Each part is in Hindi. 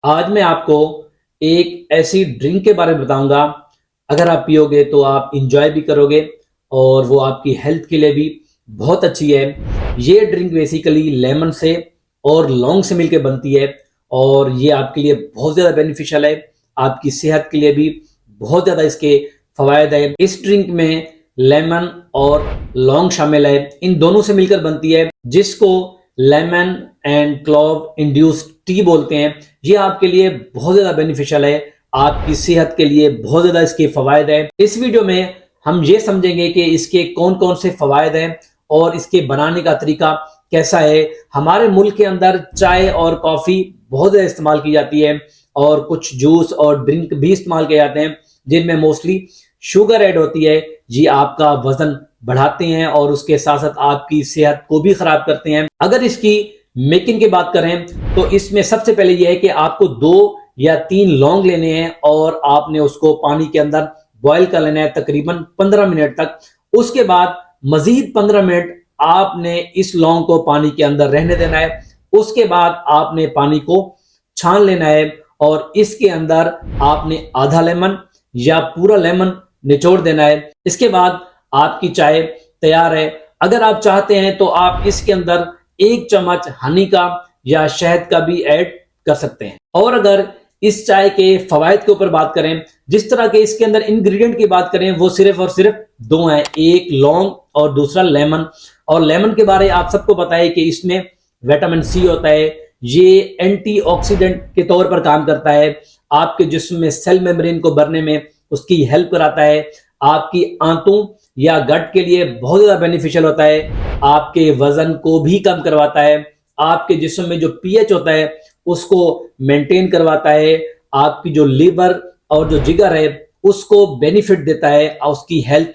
आज मैं आपको एक ऐसी ड्रिंक के बारे में बताऊंगा, अगर आप पियोगे तो आप इंजॉय भी करोगे और वो आपकी हेल्थ के लिए भी बहुत अच्छी है। ये ड्रिंक बेसिकली लेमन से और लौंग से मिलकर बनती है और ये आपके लिए बहुत ज़्यादा बेनिफिशियल है। आपकी सेहत के लिए भी बहुत ज़्यादा इसके फवायद है। इस ड्रिंक में लेमन और लौंग शामिल है, इन दोनों से मिलकर बनती है, जिसको lemon and clove induced T बोलते हैं। ये आपके लिए बहुत ज़्यादा बेनिफिशियल है, आपकी सेहत के लिए बहुत ज़्यादा इसके फवायद है। इस वीडियो में हम ये समझेंगे कि इसके कौन कौन से फवायद हैं और इसके बनाने का तरीका कैसा है। हमारे मुल्क के अंदर चाय और कॉफ़ी बहुत ज़्यादा इस्तेमाल की जाती है और कुछ जूस और ड्रिंक भी इस्तेमाल किए जाते हैं जिनमें मोस्टली शुगर ऐड होती है। ये आपका वजन बढ़ाते हैं और उसके साथ साथ आपकी सेहत को भी खराब करते हैं। अगर इसकी मेकिंग की बात करें तो इसमें सबसे पहले यह है कि आपको 2 या 3 लौंग लेने हैं और आपने उसको पानी के अंदर बॉईल कर लेना है तकरीबन 15 मिनट तक। उसके बाद मजीद 15 मिनट आपने इस लौंग को पानी के अंदर रहने देना है। उसके बाद आपने पानी को छान लेना है और इसके अंदर आपने आधा लेमन या पूरा लेमन निचोड़ देना है। इसके बाद आपकी चाय तैयार है। अगर आप चाहते हैं तो आप इसके अंदर 1 चम्मच हनी का या शहद का भी ऐड कर सकते हैं। और अगर इस चाय के फवायद के ऊपर बात करें, जिस तरह के इसके अंदर इंग्रेडिएंट की बात करें, वो सिर्फ और सिर्फ 2 हैं, एक लौंग और दूसरा लेमन। और लेमन के बारे आपको सबको पता है कि इसमें विटामिन सी होता है। ये एंटीऑक्सीडेंट के तौर पर काम करता है, आपके जिस्म में सेल मेम्ब्रेन को भरने में उसकी हेल्प कराता है, आपकी आंतों या गट के लिए बहुत ज़्यादा बेनिफिशियल होता है, आपके वजन को भी कम करवाता है, आपके जिस्म में जो पीएच होता है उसको मेंटेन करवाता है, आपकी जो लीवर और जो जिगर है उसको बेनिफिट देता है, उसकी हेल्थ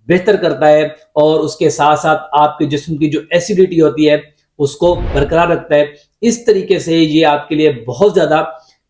बेहतर करता है और उसके साथ साथ आपके जिस्म की जो एसिडिटी होती है उसको बरकरार रखता है। इस तरीके से ये आपके लिए बहुत ज़्यादा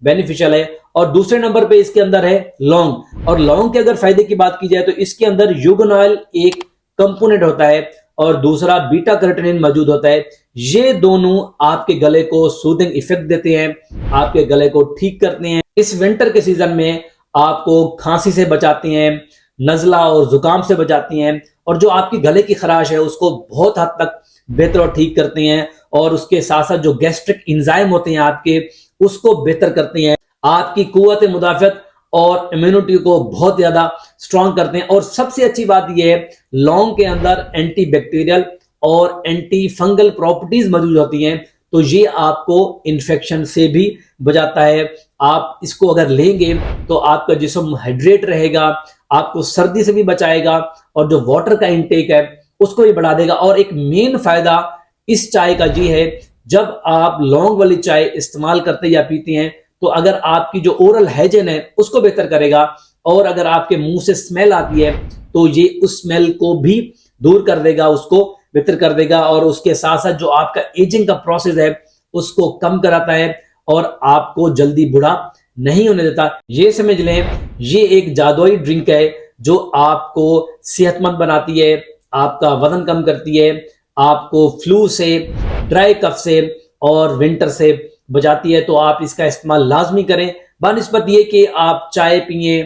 बेनिफिशियल है। और दूसरे नंबर पे इसके अंदर है लौंग। और लौंग के अगर फायदे की बात की जाए तो इसके अंदर यूगोनॉल एक कंपोनेंट होता है और दूसरा बीटा कैरोटीन मौजूद होता है। ये दोनों आपके गले को सूदिंग इफेक्ट देते हैं, आपके गले को ठीक करते हैं। इस विंटर के सीजन में आपको खांसी से बचाते हैं, नजला और जुकाम से बचाती हैं और जो आपकी गले की खराश है उसको बहुत हद तक बेहतर और ठीक करते हैं। और उसके साथ साथ जो गैस्ट्रिक एंजाइम होते हैं आपके, उसको बेहतर करते हैं, आपकी कुव्वत मुदाफ़त और इम्यूनिटी को बहुत ज्यादा स्ट्रांग करते हैं। और सबसे अच्छी बात यह है, लौंग के अंदर एंटी बैक्टीरियल और एंटी फंगल प्रॉपर्टीज मौजूद होती हैं, तो ये आपको इन्फेक्शन से भी बचाता है। आप इसको अगर लेंगे तो आपका जिस्म हाइड्रेट रहेगा, आपको सर्दी से भी बचाएगा और जो वाटर का इंटेक है उसको भी बढ़ा देगा। और एक मेन फायदा इस चाय का ये है, जब आप लौंग वाली चाय इस्तेमाल करते या पीते हैं तो अगर आपकी जो ओरल हाइजीन है उसको बेहतर करेगा और अगर आपके मुंह से स्मेल आती है तो ये उस स्मेल को भी दूर कर देगा, उसको बेहतर कर देगा। और उसके साथ साथ जो आपका एजिंग का प्रोसेस है उसको कम कराता है और आपको जल्दी बूढ़ा नहीं होने देता। ये समझ लें, ये एक जादुई ड्रिंक है जो आपको सेहतमंद बनाती है, आपका वजन कम करती है, आपको फ्लू से, ड्राई कफ से और विंटर से बचाती है। तो आप इसका इस्तेमाल लाजमी करें, बनिस्बत ये कि आप चाय पिए,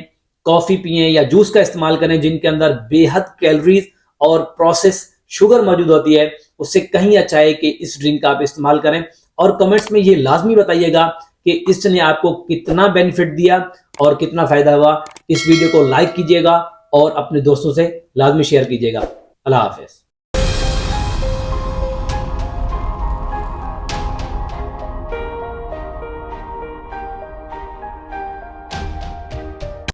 कॉफ़ी पिए या जूस का इस्तेमाल करें जिनके अंदर बेहद कैलोरीज और प्रोसेस शुगर मौजूद होती है। उससे कहीं अच्छा है कि इस ड्रिंक का आप इस्तेमाल करें। और कमेंट्स में ये लाजमी बताइएगा कि इसने आपको कितना बेनिफिट दिया और कितना फ़ायदा हुआ। इस वीडियो को लाइक कीजिएगा और अपने दोस्तों से लाजमी शेयर कीजिएगा। अल्लाह हाफिज़।